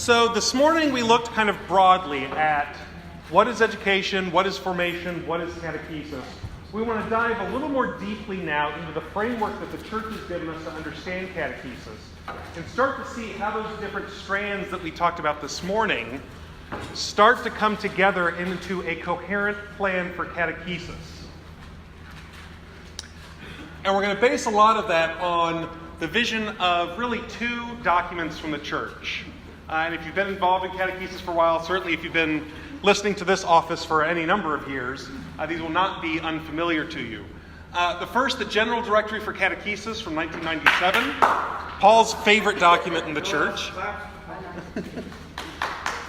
So this morning we looked kind of broadly at what is education, what is formation, what is catechesis. We want to dive a little more deeply now into the framework that the Church has given us to understand catechesis and start to see how those different strands that we talked about this morning start to come together into a coherent plan for catechesis. And we're going to base a lot of that on the vision of really two documents from the Church. And if you've been involved in catechesis for a while, certainly if you've been listening to this office for any number of years, these will not be unfamiliar to you. The first, the General Directory for Catechesis from 1997, Paul's favorite document in the Church.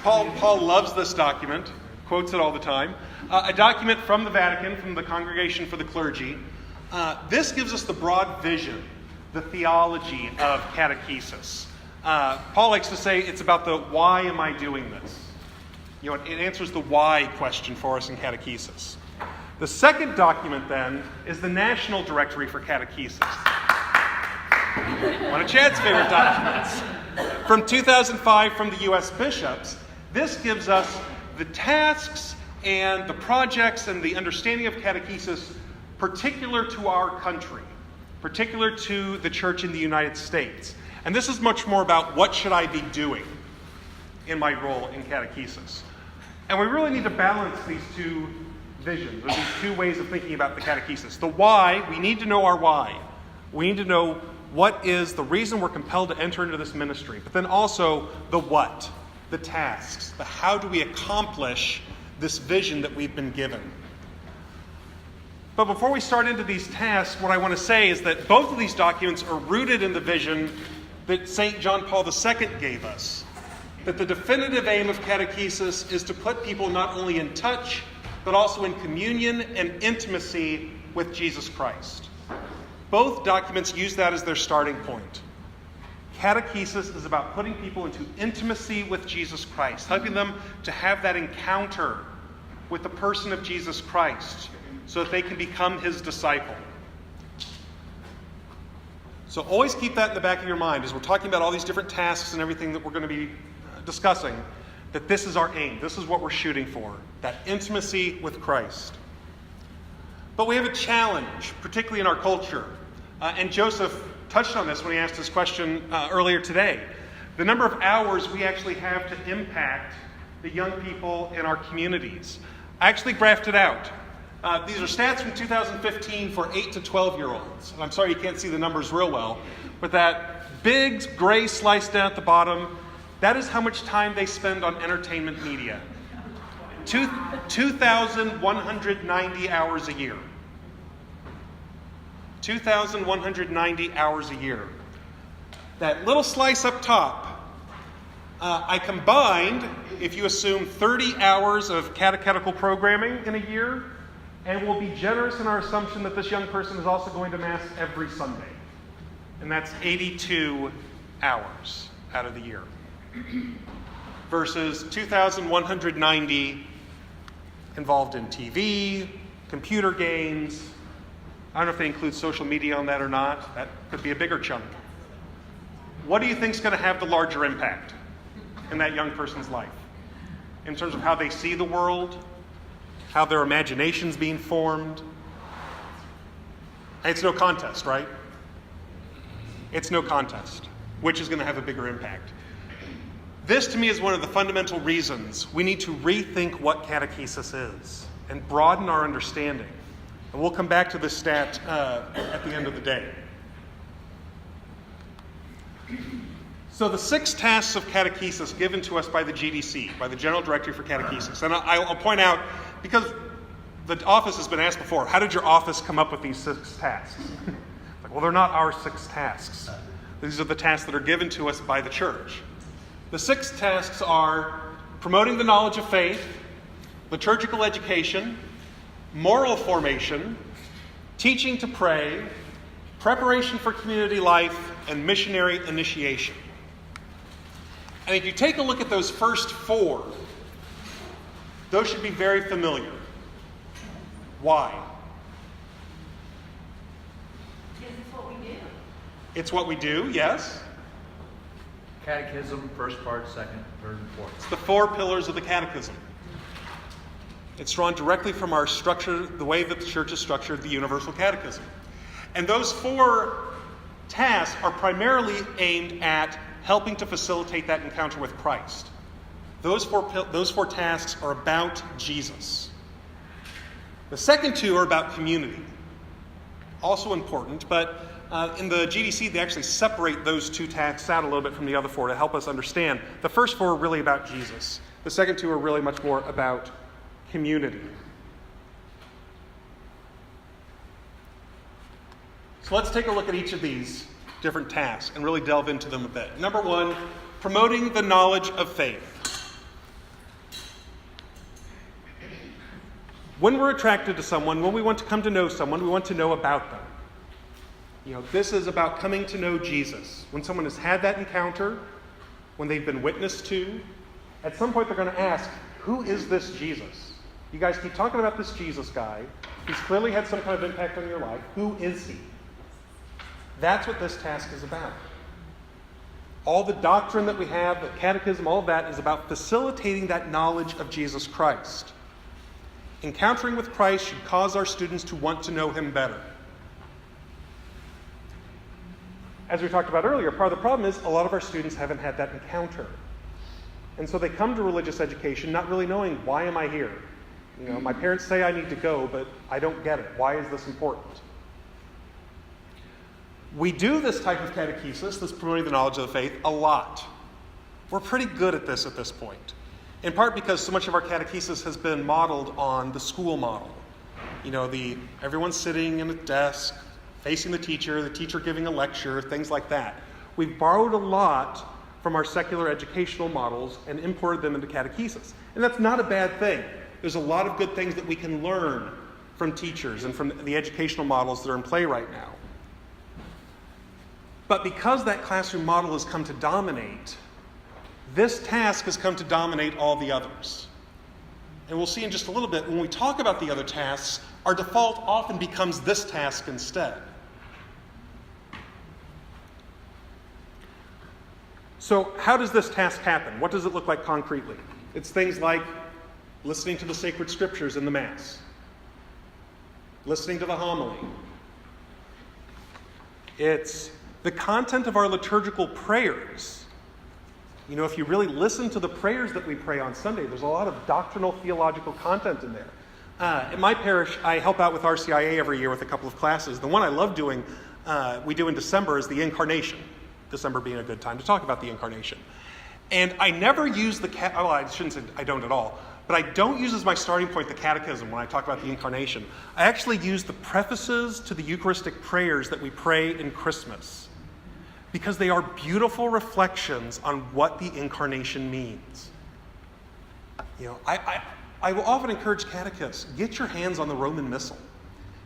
Paul loves this document, quotes it all the time. A document from the Vatican, from the Congregation for the Clergy. This gives us the broad vision, the theology of catechesis. Paul likes to say it's about the why am I doing this? It answers the why question for us in catechesis. The second document then is the National Directory for Catechesis. One of Chad's favorite documents. From 2005 from the U.S. bishops, this gives us the tasks and the projects and the understanding of catechesis particular to our country, particular to the Church in the United States. And this is much more about what should I be doing in my role in catechesis. And we really need to balance these two visions, or these two ways of thinking about the catechesis. The why, we need to know our why. We need to know what is the reason we're compelled to enter into this ministry. But then also the what, the tasks, the how do we accomplish this vision that we've been given. But before we start into these tasks, what I want to say is that both of these documents are rooted in the vision that St. John Paul II gave us. That the definitive aim of catechesis is to put people not only in touch, but also in communion and intimacy with Jesus Christ. Both documents use that as their starting point. Catechesis is about putting people into intimacy with Jesus Christ, helping them to have that encounter with the person of Jesus Christ so that they can become his disciple. So always keep that in the back of your mind as we're talking about all these different tasks and everything that we're going to be discussing, that this is our aim. This is what we're shooting for, that intimacy with Christ. But we have a challenge, particularly in our culture. And Joseph touched on this when he asked his question earlier today. The number of hours we actually have to impact the young people in our communities. I actually graphed it out. These are stats from 2015 for 8 to 12-year-olds. And I'm sorry you can't see the numbers real well, but that big gray slice down at the bottom, that is how much time they spend on entertainment media. 2,190 hours a year. 2,190 hours a year. That little slice up top, I combined, if you assume 30 hours of catechetical programming in a year, and we'll be generous in our assumption that this young person is also going to Mass every Sunday. And that's 82 hours out of the year. Versus 2,190 involved in TV, computer games. I don't know if they include social media on that or not. That could be a bigger chunk. What do you think is going to have the larger impact in that young person's life? In terms of how they see the world, how their imagination's being formed. It's no contest, right? It's no contest. Which is going to have a bigger impact? This, to me, is one of the fundamental reasons we need to rethink what catechesis is and broaden our understanding. And we'll come back to this stat at the end of the day. So the 6 tasks of catechesis given to us by the GDC, by the General Directory for Catechesis. And I'll point out, because the office has been asked before, how did your office come up with these 6 tasks? Well, they're not our 6 tasks. These are the tasks that are given to us by the Church. The 6 tasks are promoting the knowledge of faith, liturgical education, moral formation, teaching to pray, preparation for community life, and missionary initiation. And if you take a look at those first 4, those should be very familiar. Why? Because it's what we do. It's what we do, yes. Catechism, first part, second, third, and fourth. It's the 4 pillars of the Catechism. It's drawn directly from our structure, the way that the Church is structured, the Universal Catechism. And those 4 tasks are primarily aimed at helping to facilitate that encounter with Christ. Those four tasks are about Jesus. The second 2 are about community. Also important, but in the GDC, they actually separate those 2 tasks out a little bit from the other 4 to help us understand. The first 4 are really about Jesus. The second 2 are really much more about community. So let's take a look at each of these different tasks and really delve into them a bit. Number 1, promoting the knowledge of faith. When we're attracted to someone, when we want to come to know someone, we want to know about them. This is about coming to know Jesus. When someone has had that encounter, when they've been witnessed to, at some point they're going to ask, who is this Jesus? You guys keep talking about this Jesus guy. He's clearly had some kind of impact on your life. Who is he? That's what this task is about. All the doctrine that we have, the catechism, all of that is about facilitating that knowledge of Jesus Christ. Encountering with Christ should cause our students to want to know him better. As we talked about earlier, part of the problem is a lot of our students haven't had that encounter. And so they come to religious education not really knowing, why am I here? My parents say I need to go, but I don't get it. Why is this important? We do this type of catechesis, this promoting the knowledge of the faith, a lot. We're pretty good at this point. In part because so much of our catechesis has been modeled on the school model. Everyone's sitting in a desk, facing the teacher giving a lecture, things like that. We've borrowed a lot from our secular educational models and imported them into catechesis. And that's not a bad thing. There's a lot of good things that we can learn from teachers and from the educational models that are in play right now. But because that classroom model has come to dominate, this task has come to dominate all the others. And we'll see in just a little bit, when we talk about the other tasks, our default often becomes this task instead. So how does this task happen? What does it look like concretely? It's things like listening to the sacred scriptures in the Mass, listening to the homily. It's the content of our liturgical prayers. If you really listen to the prayers that we pray on Sunday, there's a lot of doctrinal, theological content in there. In my parish, I help out with RCIA every year with a couple of classes. The one I love doing, we do in December, is the Incarnation. December being a good time to talk about the Incarnation. And I never use I shouldn't say I don't at all, but I don't use as my starting point the catechism when I talk about the Incarnation. I actually use the prefaces to the Eucharistic prayers that we pray in Christmas, because they are beautiful reflections on what the Incarnation means. I will often encourage catechists, get your hands on the Roman Missal.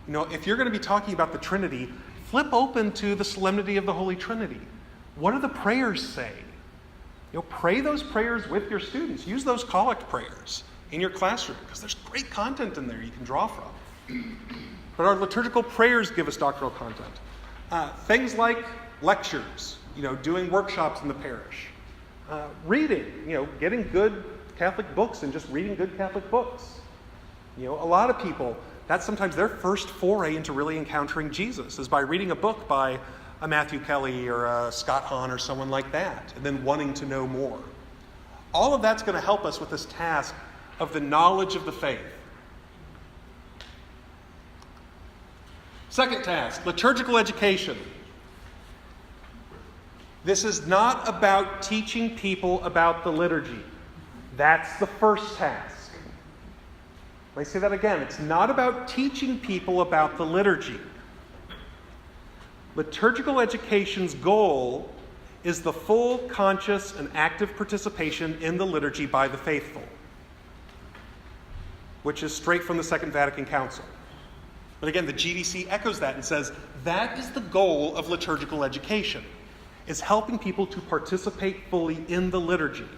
If you're going to be talking about the Trinity, flip open to the Solemnity of the Holy Trinity. What do the prayers say? Pray those prayers with your students. Use those collect prayers in your classroom, because there's great content in there you can draw from. But our liturgical prayers give us doctrinal content. Things like lectures, doing workshops in the parish, reading, getting good Catholic books and just reading good Catholic books. A lot of people, that's sometimes their first foray into really encountering Jesus, is by reading a book by a Matthew Kelly or a Scott Hahn or someone like that, and then wanting to know more. All of that's going to help us with this task of the knowledge of the faith. Second task, liturgical education. This is not about teaching people about the liturgy. That's the first task. Let me say that again. It's not about teaching people about the liturgy. Liturgical education's goal is the full, conscious, and active participation in the liturgy by the faithful, which is straight from the Second Vatican Council. But again, the GDC echoes that and says that is the goal of liturgical education, is helping people to participate fully in the liturgy.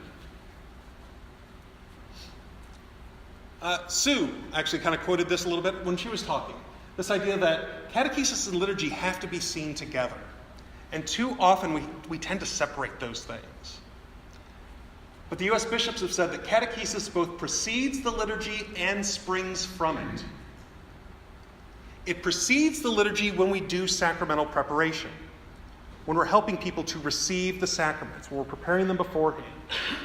Sue actually kind of quoted this a little bit when she was talking. This idea that catechesis and liturgy have to be seen together. And too often we tend to separate those things. But the U.S. bishops have said that catechesis both precedes the liturgy and springs from it. It precedes the liturgy when we do sacramental preparation, when we're helping people to receive the sacraments, when we're preparing them beforehand.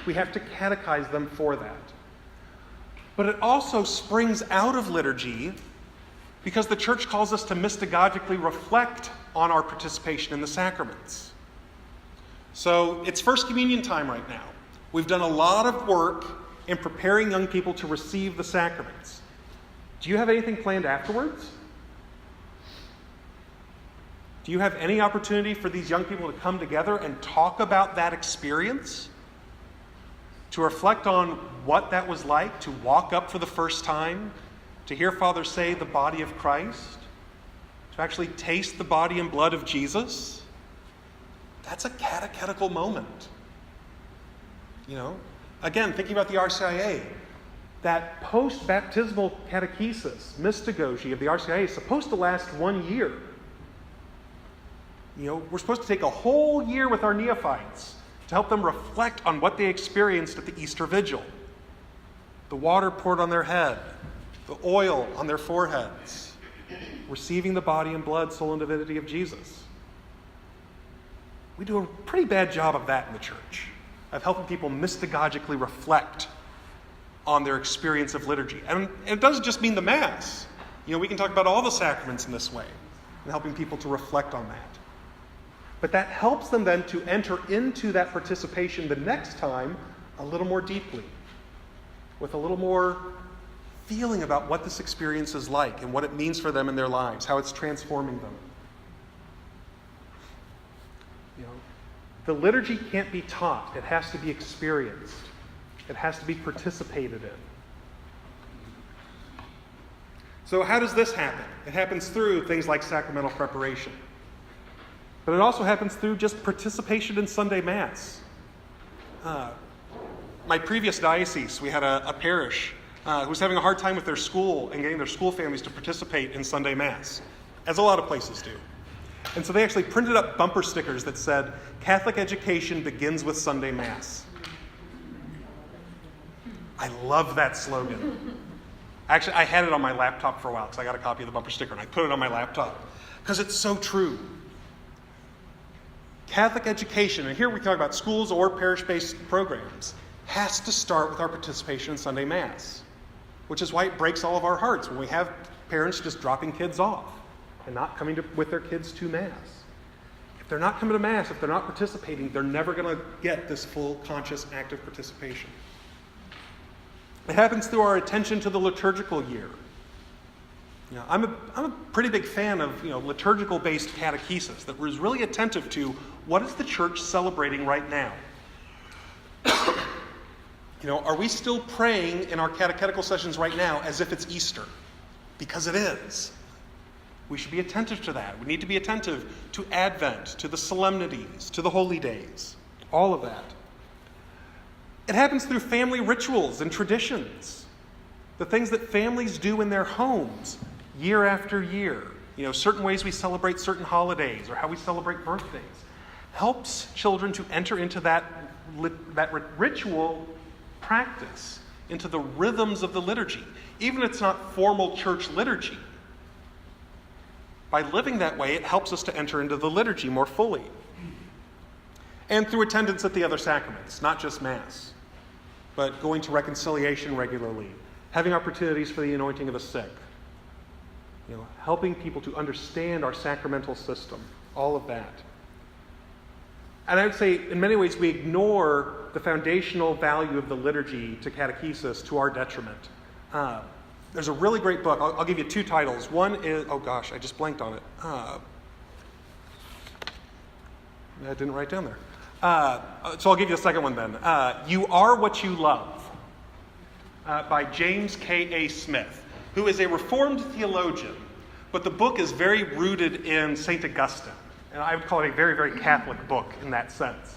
We have to catechize them for that. But it also springs out of liturgy because the Church calls us to mystagogically reflect on our participation in the sacraments. So it's First Communion time right now. We've done a lot of work in preparing young people to receive the sacraments. Do you have anything planned afterwards? Do you have any opportunity for these young people to come together and talk about that experience? To reflect on what that was like, to walk up for the first time, to hear Father say the body of Christ, to actually taste the body and blood of Jesus? That's a catechetical moment. Again, thinking about the RCIA, that post-baptismal catechesis, mystagogy of the RCIA is supposed to last 1 year. We're supposed to take a whole year with our neophytes to help them reflect on what they experienced at the Easter Vigil. The water poured on their head, the oil on their foreheads, receiving the body and blood, soul, and divinity of Jesus. We do a pretty bad job of that in the Church, of helping people mystagogically reflect on their experience of liturgy. And it doesn't just mean the Mass. We can talk about all the sacraments in this way, and helping people to reflect on that. But that helps them then to enter into that participation the next time a little more deeply, with a little more feeling about what this experience is like and what it means for them in their lives, how it's transforming them. The liturgy can't be taught. It has to be experienced. It has to be participated in. So how does this happen? It happens through things like sacramental preparation. But it also happens through just participation in Sunday Mass. My previous diocese, we had a parish who was having a hard time with their school and getting their school families to participate in Sunday Mass, as a lot of places do. And so they actually printed up bumper stickers that said, "Catholic education begins with Sunday Mass." I love that slogan. Actually, I had it on my laptop for a while because I got a copy of the bumper sticker and I put it on my laptop because it's so true. Catholic education, and here we talk about schools or parish-based programs, has to start with our participation in Sunday Mass, which is why it breaks all of our hearts when we have parents just dropping kids off and not coming with their kids to Mass. If they're not coming to Mass, if they're not participating, they're never going to get this full, conscious, active participation. It happens through our attention to the liturgical year. I'm a pretty big fan of liturgical-based catechesis that was really attentive to what is the Church celebrating right now. Are we still praying in our catechetical sessions right now as if it's Easter? Because it is. We should be attentive to that. We need to be attentive to Advent, to the solemnities, to the holy days, all of that. It happens through family rituals and traditions, the things that families do in their homes year after year. Certain ways we celebrate certain holidays or how we celebrate birthdays helps children to enter into that ritual practice, into the rhythms of the liturgy, even if it's not formal church liturgy. By living that way, it helps us to enter into the liturgy more fully. And through attendance at the other sacraments, not just Mass, but going to reconciliation regularly, having opportunities for the anointing of the sick, helping people to understand our sacramental system, all of that. And I would say, in many ways, we ignore the foundational value of the liturgy to catechesis to our detriment. There's a really great book. I'll give you two titles. One is, I just blanked on it. I didn't write it down there. So I'll give you the second one then. You Are What You Love, by James K.A. Smith, who is a Reformed theologian, but the book is very rooted in St. Augustine. And I would call it a very, very Catholic book in that sense.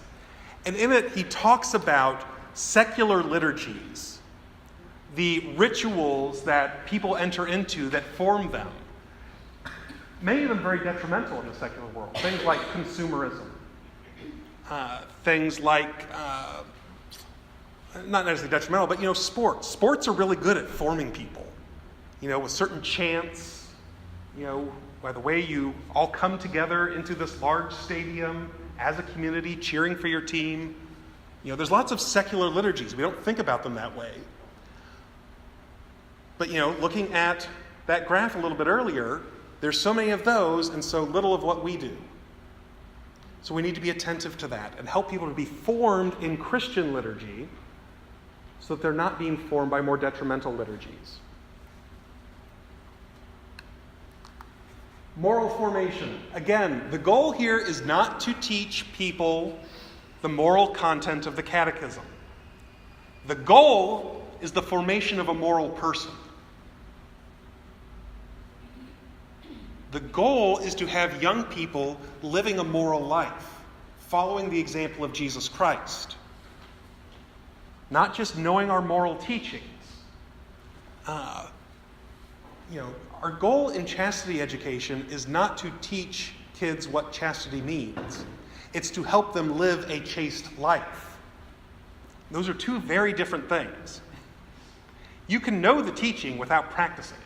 And in it, he talks about secular liturgies, the rituals that people enter into that form them, many of them very detrimental in the secular world. Things like consumerism. Things like, not necessarily detrimental, but, sports. Sports are really good at forming people, with certain chants, by the way you all come together into this large stadium as a community cheering for your team. There's lots of secular liturgies. We don't think about them that way. But, looking at that graph a little bit earlier, there's so many of those and so little of what we do. So we need to be attentive to that and help people to be formed in Christian liturgy so that they're not being formed by more detrimental liturgies. Moral formation. Again, the goal here is not to teach people the moral content of the catechism. The goal is the formation of a moral person. The goal is to have young people living a moral life, following the example of Jesus Christ. Not just knowing our moral teachings. Our goal in chastity education is not to teach kids what chastity means. It's to help them live a chaste life. Those are two very different things. You can know the teaching without practicing it.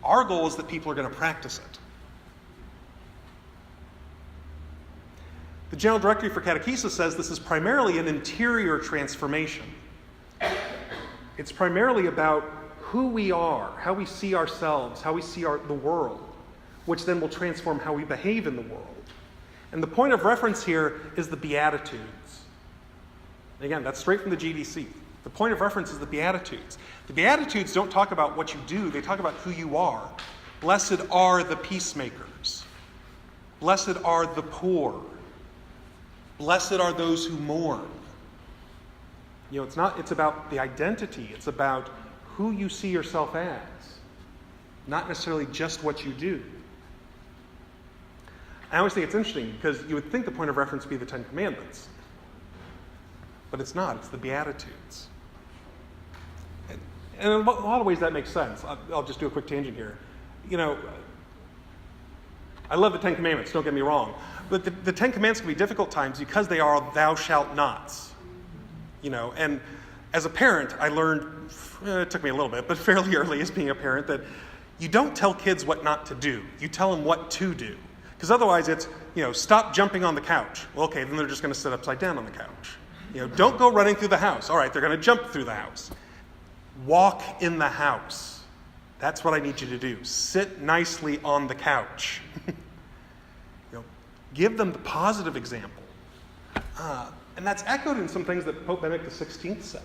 Our goal is that people are going to practice it. The General Directory for Catechesis says this is primarily an interior transformation. It's primarily about who we are, how we see ourselves, how we see the world, which then will transform how we behave in the world. And the point of reference here is the Beatitudes. Again, that's straight from the GDC. The point of reference is the Beatitudes. The Beatitudes don't talk about what you do, they talk about who you are. Blessed are the peacemakers. Blessed are the poor. Blessed are those who mourn. It's about the identity. It's about who you see yourself as, not necessarily just what you do. I always think it's interesting because you would think the point of reference would be the Ten Commandments. But it's not. It's the Beatitudes. And in a lot of ways that makes sense. I'll just do a quick tangent here. I love the Ten Commandments, don't get me wrong. But the Ten Commandments can be difficult times because they are thou shalt nots. And as a parent, I learned, it took me a little bit, but fairly early as being a parent, that you don't tell kids what not to do. You tell them what to do. Because otherwise it's, stop jumping on the couch. Well, okay, then they're just going to sit upside down on the couch. Don't go running through the house. All right, they're going to jump through the house. Walk in the house. That's what I need you to do. Sit nicely on the couch. Give them the positive example. And that's echoed in some things that Pope Benedict XVI said,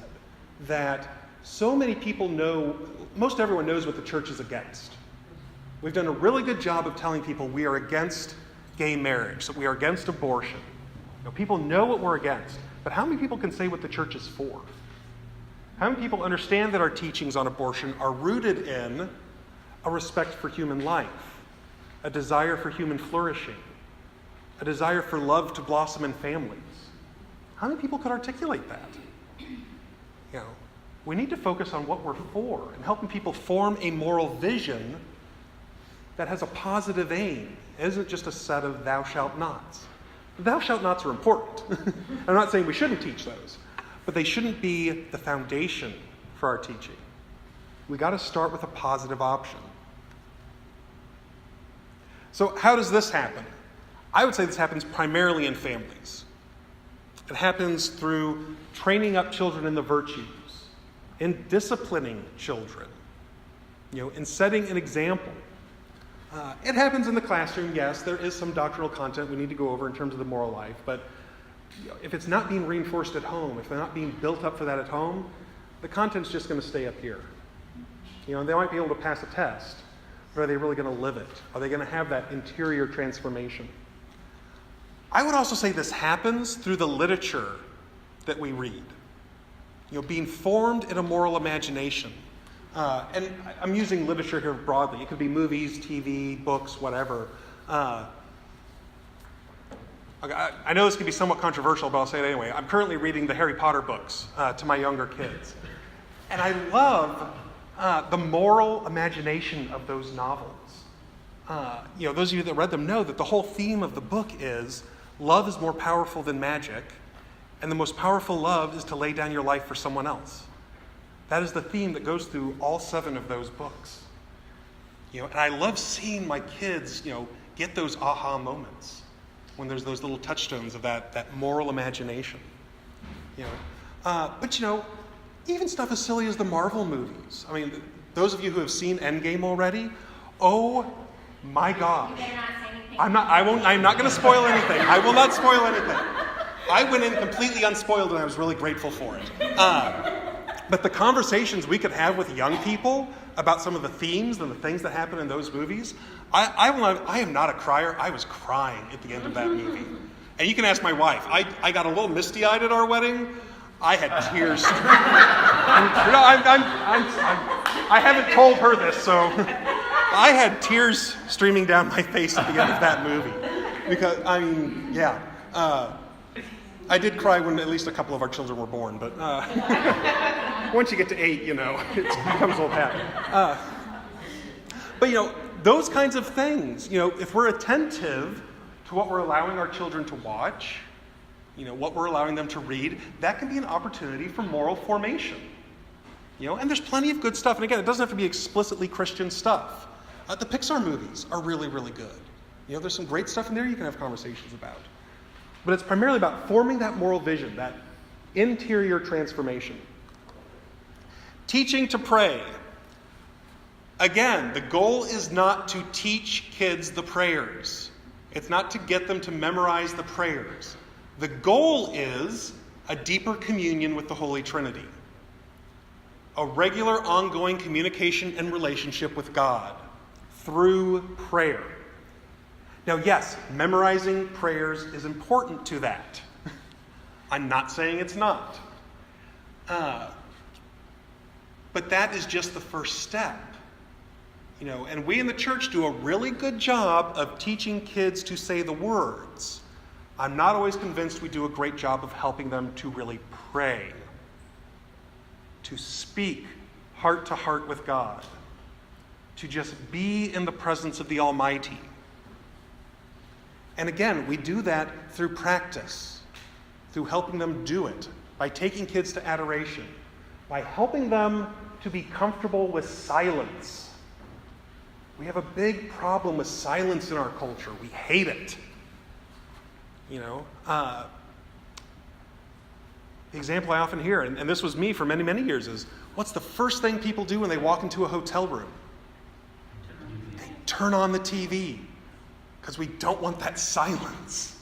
that so many people know, most everyone knows what the church is against. We've done a really good job of telling people we are against gay marriage, that we are against abortion. People know what we're against, but how many people can say what the church is for? How many people understand that our teachings on abortion are rooted in a respect for human life, a desire for human flourishing, a desire for love to blossom in families? How many people could articulate that? We need to focus on what we're for and helping people form a moral vision that has a positive aim. It isn't just a set of thou shalt nots. Thou shalt nots are important. I'm not saying we shouldn't teach those, but they shouldn't be the foundation for our teaching. We got to start with a positive option. So how does this happen? I would say this happens primarily in families. It happens through training up children in the virtues, in disciplining children, in setting an example. It happens in the classroom, yes. There is some doctrinal content we need to go over in terms of the moral life, but if it's not being reinforced at home, if they're not being built up for that at home, the content's just going to stay up here. They might be able to pass a test, but are they really going to live it? Are they going to have that interior transformation? I would also say this happens through the literature that we read. Being formed in a moral imagination. And I'm using literature here broadly. It could be movies, TV, books, whatever. I know this could be somewhat controversial, but I'll say it anyway. I'm currently reading the Harry Potter books to my younger kids. And I love the moral imagination of those novels. those of you that read them know that the whole theme of the book is love is more powerful than magic, and the most powerful love is to lay down your life for someone else. That is the theme that goes through all 7 of those books. And I love seeing my kids, get those aha moments when there's those little touchstones of that moral imagination. But even stuff as silly as the Marvel movies. I mean, those of you who have seen Endgame already, oh my gosh. You better not say anything. I'm not going to spoil anything. I will not spoil anything. I went in completely unspoiled and I was really grateful for it. But the conversations we could have with young people about some of the themes and the things that happen in those movies, I am not a crier. I was crying at the end of that movie. And you can ask my wife. I got a little misty-eyed at our wedding. I had tears. I haven't told her this, so I had tears streaming down my face at the end of that movie. Because, I did cry when at least a couple of our children were born, but once you get to 8, it becomes old habit. But those kinds of things, if we're attentive to what we're allowing our children to watch, what we're allowing them to read, that can be an opportunity for moral formation. And there's plenty of good stuff. And again, it doesn't have to be explicitly Christian stuff. The Pixar movies are really, really good. There's some great stuff in there you can have conversations about. But it's primarily about forming that moral vision, that interior transformation. Teaching to pray. Again, the goal is not to teach kids the prayers. It's not to get them to memorize the prayers. The goal is a deeper communion with the Holy Trinity. A regular, ongoing communication and relationship with God through prayer. Now, yes, memorizing prayers is important to that. I'm not saying it's not. But that is just the first step. And we in the church do a really good job of teaching kids to say the words. I'm not always convinced we do a great job of helping them to really pray, to speak heart to heart with God, to just be in the presence of the Almighty. And again, we do that through practice, through helping them do it, by taking kids to adoration, by helping them to be comfortable with silence. We have a big problem with silence in our culture. We hate it. The example I often hear, and this was me for many, many years, is what's the first thing people do when they walk into a hotel room? They turn on the TV because we don't want that silence.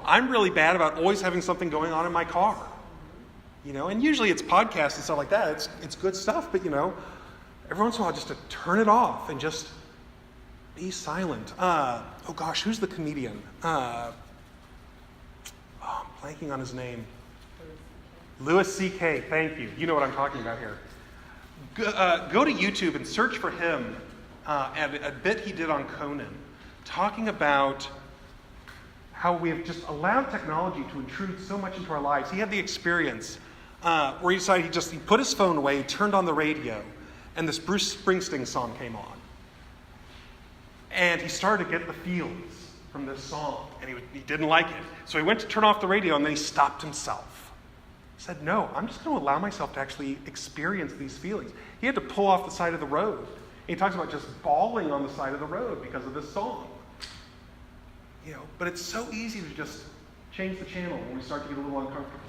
I'm really bad about always having something going on in my car. And usually it's podcasts and stuff like that. It's good stuff, but every once in a while just to turn it off and just be silent. Who's the comedian? I'm blanking on his name. Louis C.K., thank you. You know what I'm talking about here. Go to YouTube and search for him and a bit he did on Conan, talking about how we have just allowed technology to intrude so much into our lives. He had the experience where he decided he put his phone away, he turned on the radio, and this Bruce Springsteen song came on. And he started to get the feels from this song, and he didn't like it. So he went to turn off the radio, and then he stopped himself. He said, no, I'm just going to allow myself to actually experience these feelings. He had to pull off the side of the road. And he talks about just bawling on the side of the road because of this song. But it's so easy to just change the channel when we start to get a little uncomfortable.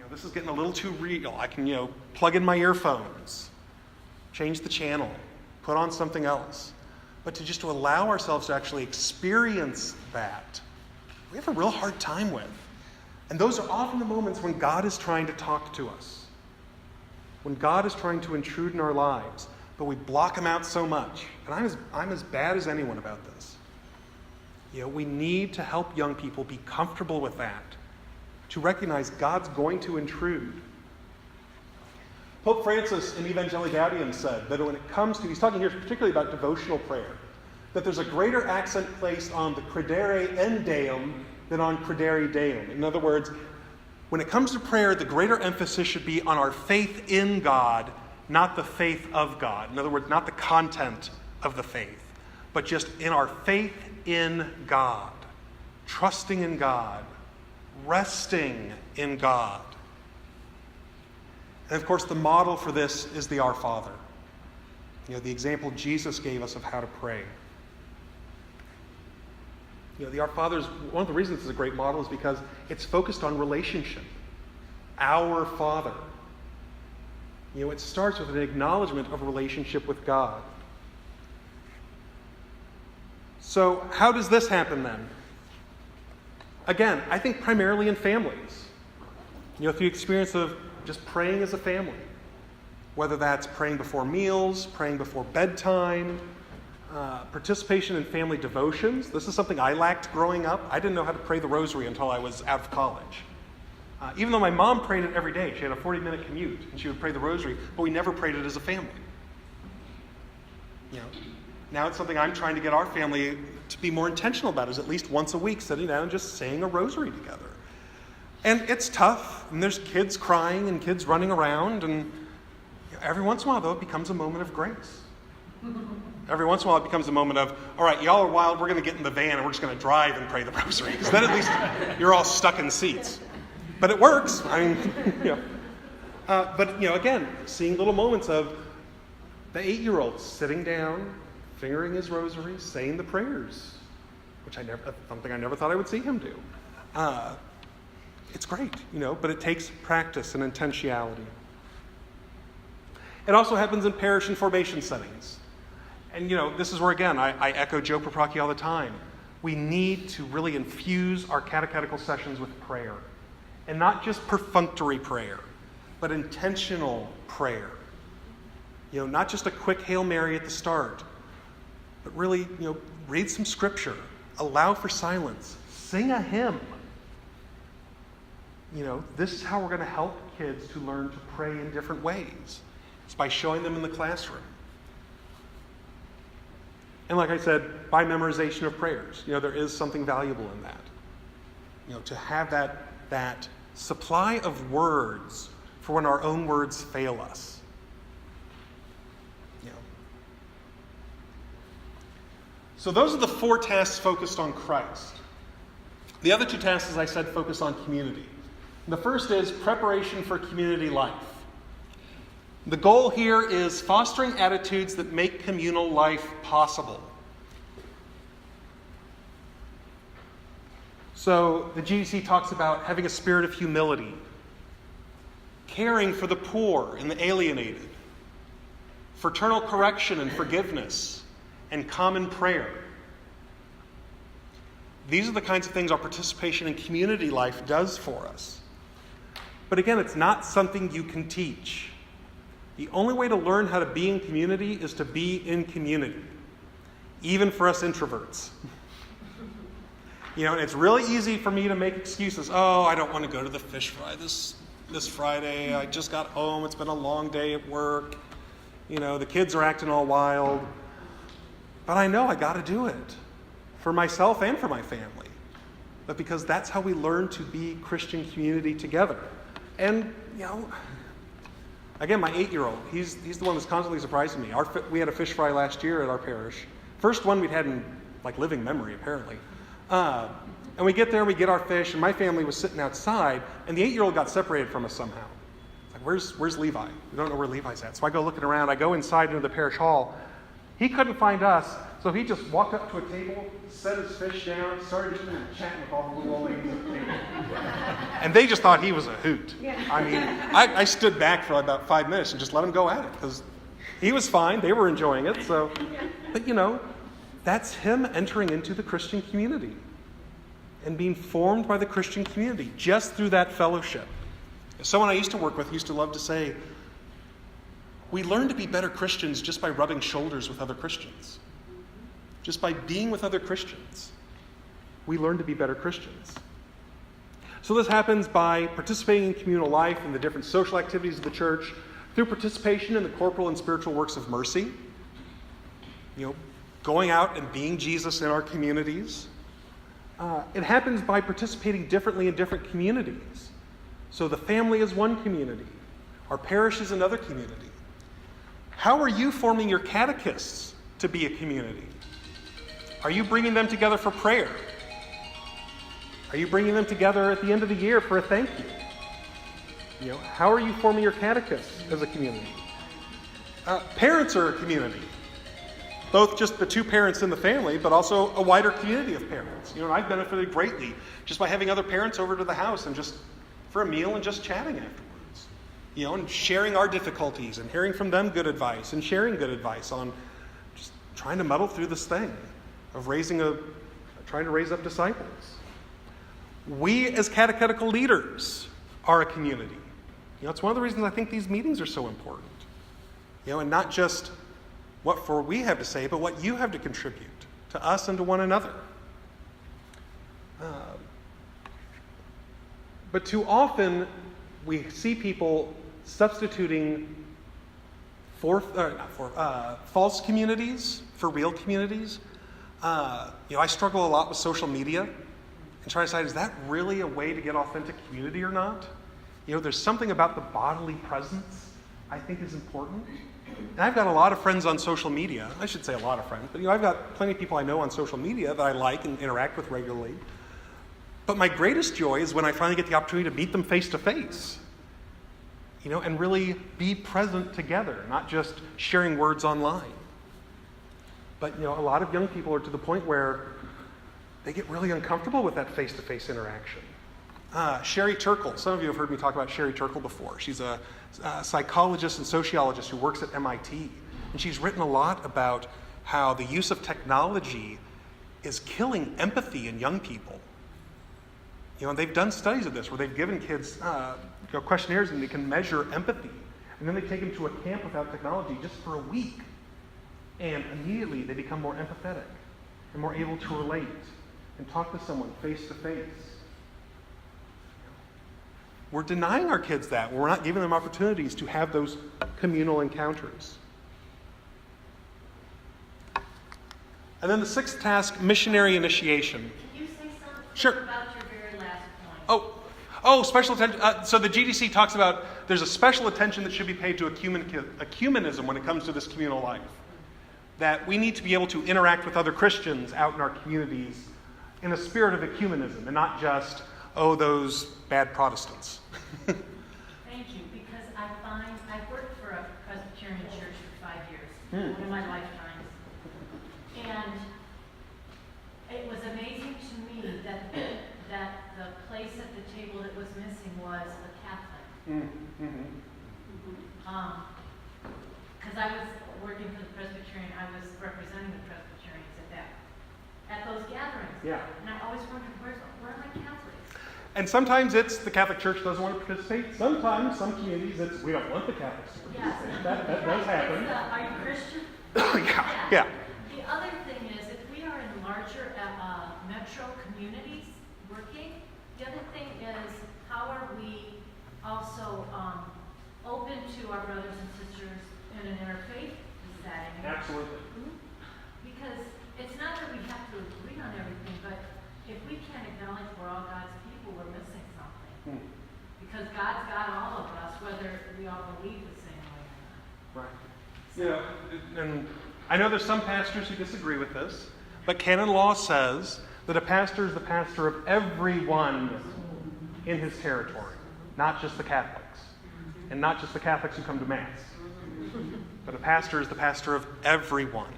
This is getting a little too real. I can, plug in my earphones, change the channel, put on something else. But to allow ourselves to actually experience that, we have a real hard time with. And those are often the moments when God is trying to talk to us, when God is trying to intrude in our lives, but we block him out so much. And I'm as bad as anyone about this. We need to help young people be comfortable with that, to recognize God's going to intrude. Pope Francis in Evangelii Gaudium said that when it comes to, he's talking here particularly about devotional prayer, that there's a greater accent placed on the credere in Deum than on credere Deum. In other words, when it comes to prayer, the greater emphasis should be on our faith in God, not the faith of God. In other words, not the content of the faith, but just in our faith in God, trusting in God, resting in God. And of course, the model for this is the Our Father. The example Jesus gave us of how to pray. The Our Father is one of the reasons it's a great model is because it's focused on relationship. Our Father. It starts with an acknowledgement of relationship with God. So how does this happen then? Again, I think primarily in families. Through experience of just praying as a family. Whether that's praying before meals, praying before bedtime, participation in family devotions. This is something I lacked growing up. I didn't know how to pray the rosary until I was out of college. Even though my mom prayed it every day. She had a 40-minute commute, and she would pray the rosary, but we never prayed it as a family. Now it's something I'm trying to get our family to be more intentional about, is at least once a week sitting down and just saying a rosary together. And it's tough, and there's kids crying and kids running around, and every once in a while, though, it becomes a moment of grace. Every once in a while, it becomes a moment of, all right, y'all are wild, we're going to get in the van and we're just going to drive and pray the rosary, because then at least you're all stuck in seats. But it works. But again, seeing little moments of the 8-year-old sitting down, fingering his rosary, saying the prayers, which something I never thought I would see him do. It's great, but it takes practice and intentionality. It also happens in parish and formation settings. And, this is where, again, I echo Joe Proprocki all the time. We need to really infuse our catechetical sessions with prayer. And not just perfunctory prayer, but intentional prayer. Not just a quick Hail Mary at the start, but really, read some scripture, allow for silence, sing a hymn. This is how we're going to help kids to learn to pray in different ways. It's by showing them in the classroom. And like I said, by memorization of prayers. There is something valuable in that. To have that supply of words for when our own words fail us. So those are the 4 tasks focused on Christ. The other 2 tasks, as I said, focus on community. The first is preparation for community life. The goal here is fostering attitudes that make communal life possible. So the GEC talks about having a spirit of humility, caring for the poor and the alienated, fraternal correction and forgiveness, and common prayer. These are the kinds of things our participation in community life does for us. But again, it's not something you can teach. The only way to learn how to be in community is to be in community, even for us introverts. And it's really easy for me to make excuses. Oh, I don't want to go to the fish fry this Friday. I just got home. It's been a long day at work. The kids are acting all wild. But I know I got to do it for myself and for my family. But because that's how we learn to be Christian community together. And, again, my 8-year-old, he's the one that's constantly surprising me. We had a fish fry last year at our parish. First one we'd had in, living memory, apparently. And we get there, we get our fish, and my family was sitting outside, and the 8-year-old got separated from us somehow. It's where's Levi? We don't know where Levi's at. So I go looking around. I go inside into the parish hall. He couldn't find us, so he just walked up to a table, set his fish down, started eating and chatting with all the little old ladies at the table. And they just thought he was a hoot. Yeah. I stood back for about 5 minutes and just let him go at it, because he was fine. They were enjoying it. So, but that's him entering into the Christian community and being formed by the Christian community just through that fellowship. Someone I used to work with used to love to say, we learn to be better Christians just by rubbing shoulders with other Christians. Just by being with other Christians, we learn to be better Christians. So this happens by participating in communal life and the different social activities of the church, through participation in the corporal and spiritual works of mercy, going out and being Jesus in our communities. It happens by participating differently in different communities. So the family is one community. Our parish is another community. How are you forming your catechists to be a community? Are you bringing them together for prayer? Are you bringing them together at the end of the year for a thank you? How are you forming your catechists as a community? Parents are a community. Both just the two parents in the family, but also a wider community of parents. I've benefited greatly just by having other parents over to the house and just for a meal and just chatting afterwards. And sharing our difficulties and hearing from them good advice and sharing good advice on just trying to muddle through this thing of trying to raise up disciples. We as catechetical leaders are a community. It's one of the reasons I think these meetings are so important. And not just what we have to say, but what you have to contribute to us and to one another. But too often, we see people substituting false communities for real communities. I struggle a lot with social media and try to decide, is that really a way to get authentic community or not? There's something about the bodily presence I think is important. And I've got a lot of friends on social media. I should say a lot of friends, but I've got plenty of people I know on social media that I like and interact with regularly. But my greatest joy is when I finally get the opportunity to meet them face to face, and really be present together, not just sharing words online. But a lot of young people are to the point where they get really uncomfortable with that face-to-face interaction. Sherry Turkle. Some of you have heard me talk about Sherry Turkle before. She's a psychologist and sociologist who works at MIT. And she's written a lot about how the use of technology is killing empathy in young people. And they've done studies of this where they've given kids questionnaires and they can measure empathy. And then they take them to a camp without technology just for a week. And immediately they become more empathetic and more able to relate and talk to someone face to face. We're denying our kids that. We're not giving them opportunities to have those communal encounters. And then the sixth task, missionary initiation. Can you say something Sure. about your very last point? Oh, special attention. So the GDC talks about there's a special attention that should be paid to ecumenism when it comes to this communal life. That we need to be able to interact with other Christians out in our communities in a spirit of ecumenism and not just, those bad Protestants. Thank you, because I've worked for a Presbyterian church for 5 years, one of my lifetimes. And it was amazing to me that the place at the table that was missing was a Catholic. Because I was working for the Presbyterian, I was representing the Presbyterians at those gatherings. Yeah. And I always wondered, where are my Catholics? And sometimes it's the Catholic Church doesn't want to participate. Sometimes, some communities, it's we don't want the Catholics to participate. Yes. That does happen. Are you Christian? Yeah. The other thing is, if we are in larger metro communities working, the other thing is, how are we also open to our brothers and sisters in an interfaith setting? Absolutely. Because it's not that we have to agree on everything, but if we can't acknowledge we're all God's people, we're missing something. Because God's got all of us, whether we all believe the same way or not. Right. And I know there's some pastors who disagree with this, but canon law says that a pastor is the pastor of everyone in his territory, not just the Catholics, and not just the Catholics who come to Mass. But a pastor is the pastor of everyone.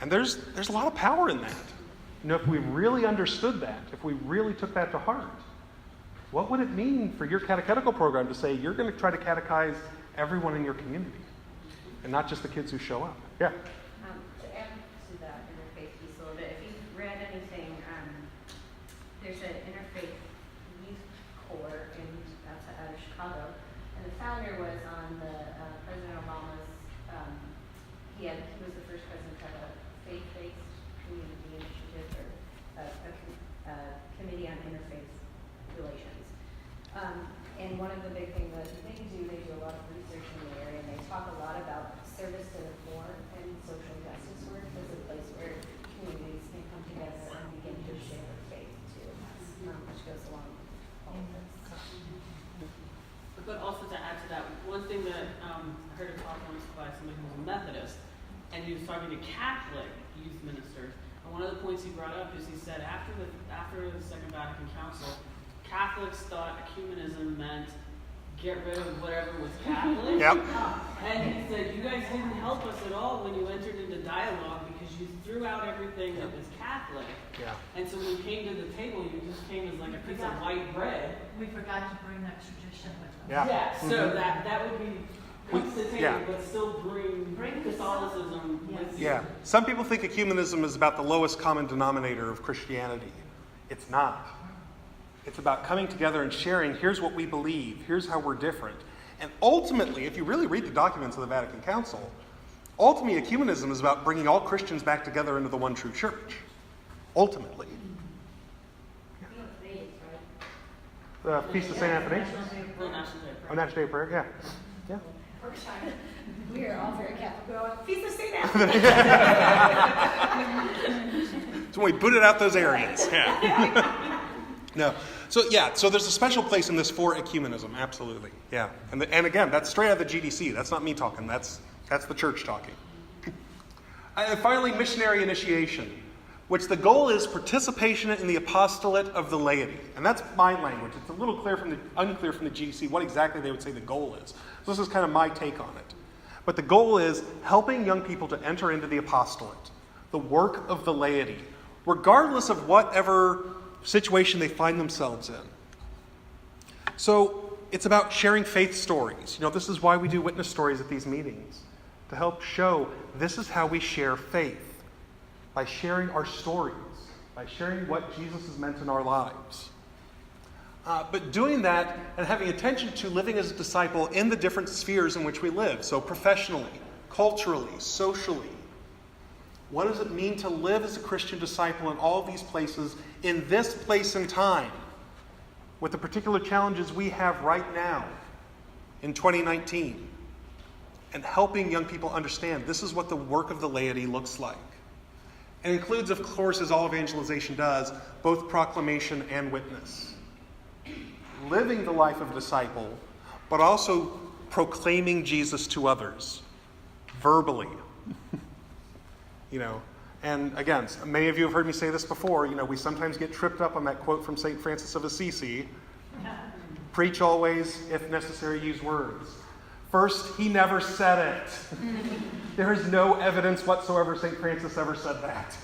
And there's a lot of power in that. If we really understood that, if we really took that to heart, what would it mean for your catechetical program to say you're going to try to catechize everyone in your community and not just the kids who show up? Yeah. To add to that interfaith piece a little bit, if you've read anything, there's an interfaith youth corps out of Chicago, and the founder was on President Obama's. He was the first president to have a faith-based community initiative or a committee on interfaith relations. And one of the big things that they do a lot of research in the area, and they talk a lot about service to the poor and social justice work as a place where communities can come together and begin to share faith too, which goes along with all of this. But also to add to that, one thing that I heard a talk once by somebody who was a Methodist, and he was talking to Catholic youth ministers And one of the points he brought up is he said after the Second Vatican Council, Catholics thought ecumenism meant get rid of whatever was Catholic. Yep. And he said, you guys didn't help us at all when you entered into dialogue because you threw out everything that was Catholic. Yeah. And so when you came to the table, you just came as like a piece of white bread. We forgot to bring that tradition with us. Yeah. So that would be come to the table, yeah. but still bring Catholicism Yes. with you. Yeah. Some people think ecumenism is about the lowest common denominator of Christianity. It's not. It's about coming together and sharing, here's what we believe, here's how we're different. And ultimately, if you really read the documents of the Vatican Council, ultimately ecumenism is about bringing all Christians back together into the one true church. Ultimately. The Feast of St. Athanasius. Well, National Day of Oh, Prayer. National Day of Prayer, yeah. We are all very Catholic. We're all Feast of St. So when we booted out those Arians. Yeah. No. So there's a special place in this for ecumenism, absolutely. Yeah. And again, that's straight out of the GDC. That's not me talking. That's the church talking. And finally, missionary initiation, which the goal is participation in the apostolate of the laity. And that's my language. It's a little unclear from the GDC what exactly they would say the goal is. So this is kind of my take on it. But the goal is helping young people to enter into the apostolate, the work of the laity, regardless of whatever situation they find themselves in. So it's about sharing faith stories. This is why we do witness stories at these meetings, to help show this is how we share faith, by sharing our stories, by sharing what Jesus has meant in our lives. But doing that and having attention to living as a disciple in the different spheres in which we live. So professionally, culturally, socially. What does it mean to live as a Christian disciple in all of these places, in this place and time, with the particular challenges we have right now in 2019, and helping young people understand this is what the work of the laity looks like. It includes, of course, as all evangelization does, both proclamation and witness. Living the life of a disciple, but also proclaiming Jesus to others, verbally. And again, many of you have heard me say this before, we sometimes get tripped up on that quote from St. Francis of Assisi. Preach always, if necessary, use words. First, he never said it. There is no evidence whatsoever St. Francis ever said that.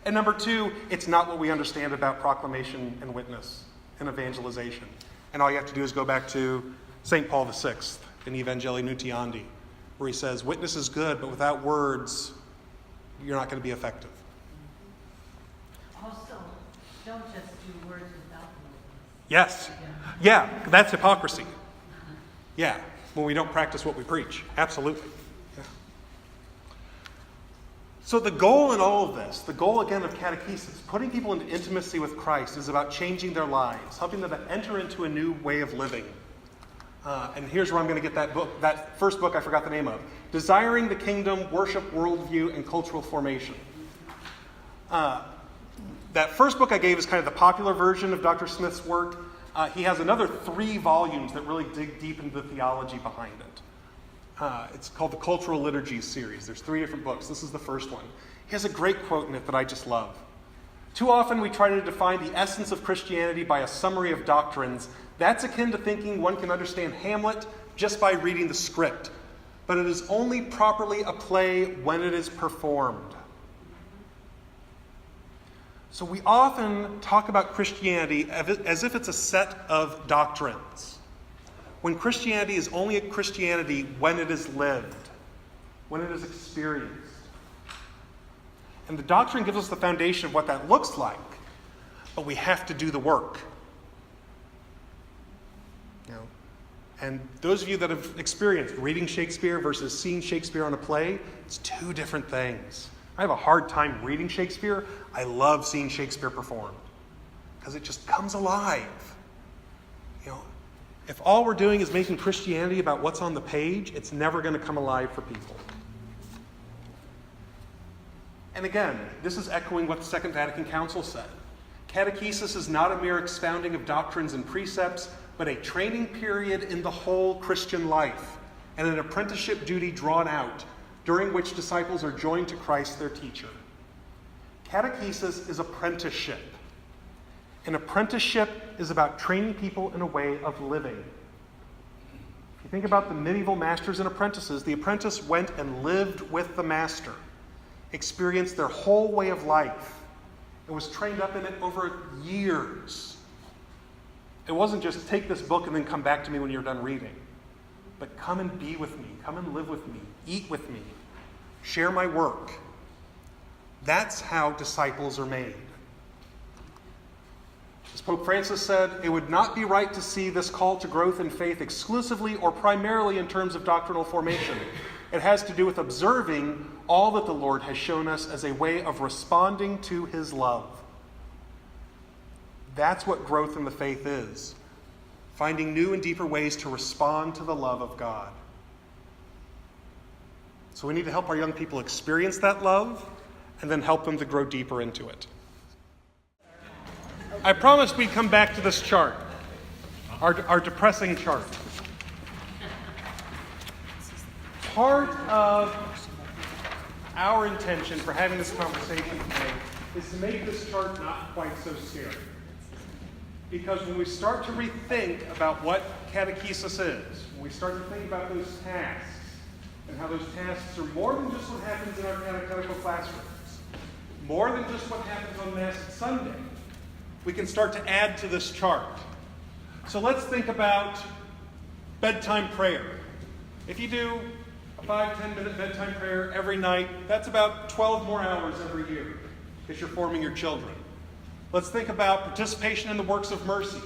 And number two, it's not what we understand about proclamation and witness and evangelization. And all you have to do is go back to St. Paul VI in Evangelii Nuntiandi, where he says, witness is good, but without words, you're not going to be effective. Also, don't just do words without words. Yes. Yeah, that's hypocrisy. Yeah, when we don't practice what we preach. Absolutely. Yeah. So the goal in all of this, the goal again of catechesis, putting people into intimacy with Christ, is about changing their lives, helping them to enter into a new way of living. And here's where I'm going to get that first book I forgot the name of. Desiring the Kingdom, Worship, Worldview, and Cultural Formation. That first book I gave is kind of the popular version of Dr. Smith's work. He has another 3 volumes that really dig deep into the theology behind it. It's called the Cultural Liturgies series. There's 3 different books. This is the first one. He has a great quote in it that I just love. Too often we try to define the essence of Christianity by a summary of doctrines. That's akin to thinking one can understand Hamlet just by reading the script. But it is only properly a play when it is performed. So we often talk about Christianity as if it's a set of doctrines, when Christianity is only a Christianity when it is lived, when it is experienced. And the doctrine gives us the foundation of what that looks like, but we have to do the work. And those of you that have experienced reading Shakespeare versus seeing Shakespeare on a play, it's 2 different things. I have a hard time reading Shakespeare. I love seeing Shakespeare performed because it just comes alive. If all we're doing is making Christianity about what's on the page, it's never going to come alive for people. And again, this is echoing what the Second Vatican Council said. Catechesis is not a mere expounding of doctrines and precepts, but a training period in the whole Christian life and an apprenticeship duty drawn out, during which disciples are joined to Christ, their teacher. Catechesis is apprenticeship. An apprenticeship is about training people in a way of living. If you think about the medieval masters and apprentices, the apprentice went and lived with the master, experienced their whole way of life, and was trained up in it over years. It wasn't just take this book and then come back to me when you're done reading, but come and be with me, come and live with me, eat with me, share my work. That's how disciples are made. As Pope Francis said, it would not be right to see this call to growth in faith exclusively or primarily in terms of doctrinal formation. It has to do with observing all that the Lord has shown us as a way of responding to his love. That's what growth in the faith is. Finding new and deeper ways to respond to the love of God. So we need to help our young people experience that love and then help them to grow deeper into it. I promised we'd come back to this chart, our depressing chart. Part of our intention for having this conversation today is to make this chart not quite so scary. Because when we start to rethink about what catechesis is, when we start to think about those tasks, and how those tasks are more than just what happens in our catechetical classrooms, more than just what happens on Mass Sunday, we can start to add to this chart. So let's think about bedtime prayer. If you do a 5-10 minute bedtime prayer every night, that's about 12 more hours every year because you're forming your children. Let's think about participation in the works of mercy.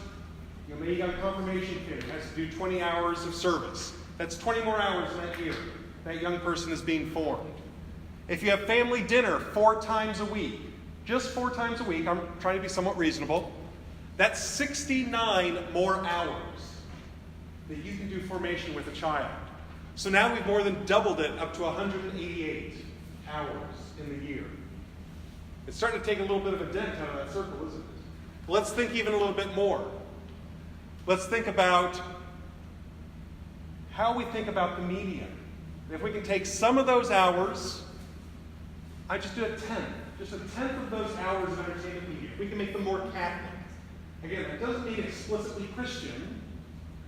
Maybe you got a confirmation kid who has to do 20 hours of service. That's 20 more hours that year. That young person is being formed. If you have family dinner 4 times a week, just 4 times a week, I'm trying to be somewhat reasonable, that's 69 more hours that you can do formation with a child. So now we've more than doubled it up to 188 hours in the year. It's starting to take a little bit of a dent out of that circle, isn't it? Let's think even a little bit more. Let's think about how we think about the media. If we can take some of those hours, I just do a tenth of those hours of entertainment media. We can make them more Catholic. Again, it doesn't mean explicitly Christian,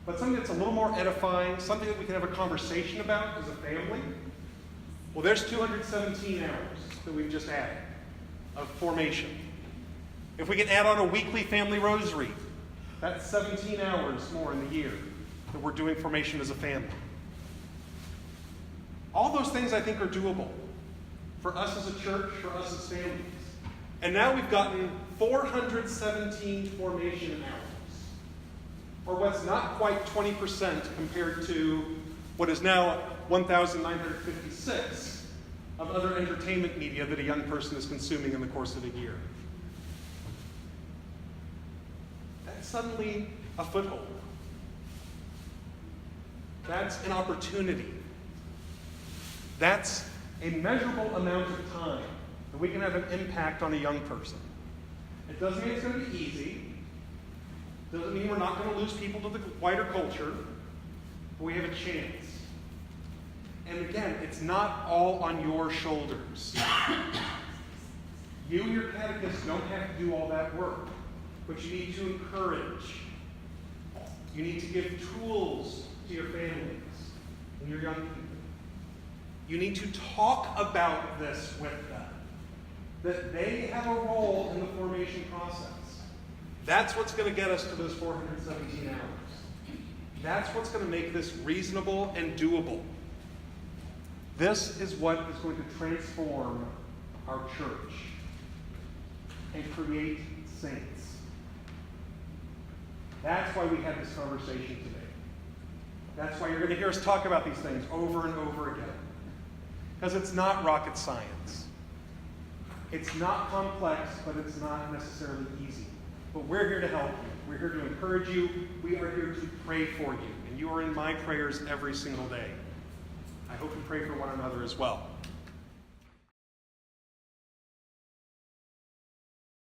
but something that's a little more edifying, something that we can have a conversation about as a family. Well, there's 217 hours that we've just added of formation. If we can add on a weekly family rosary, that's 17 hours more in the year that we're doing formation as a family. All those things I think are doable for us as a church, for us as families. And now we've gotten 417 formation hours, or what's not quite 20% compared to what is now 1,956 of other entertainment media that a young person is consuming in the course of a year. That's suddenly a foothold. That's an opportunity. That's a measurable amount of time that we can have an impact on a young person. It doesn't mean it's going to be easy. It doesn't mean we're not going to lose people to the wider culture, but we have a chance. And again, it's not all on your shoulders. You and your catechist don't have to do all that work, but you need to encourage. You need to give tools to your families and your young people. You need to talk about this with them, that they have a role in the formation process. That's what's going to get us to those 417 hours. That's what's going to make this reasonable and doable. This is what is going to transform our church and create saints. That's why we had this conversation today. That's why you're going to hear us talk about these things over and over again. Because it's not rocket science. It's not complex, but it's not necessarily easy. But we're here to help you. We're here to encourage you. We are here to pray for you. And you are in my prayers every single day. I hope you pray for one another as well.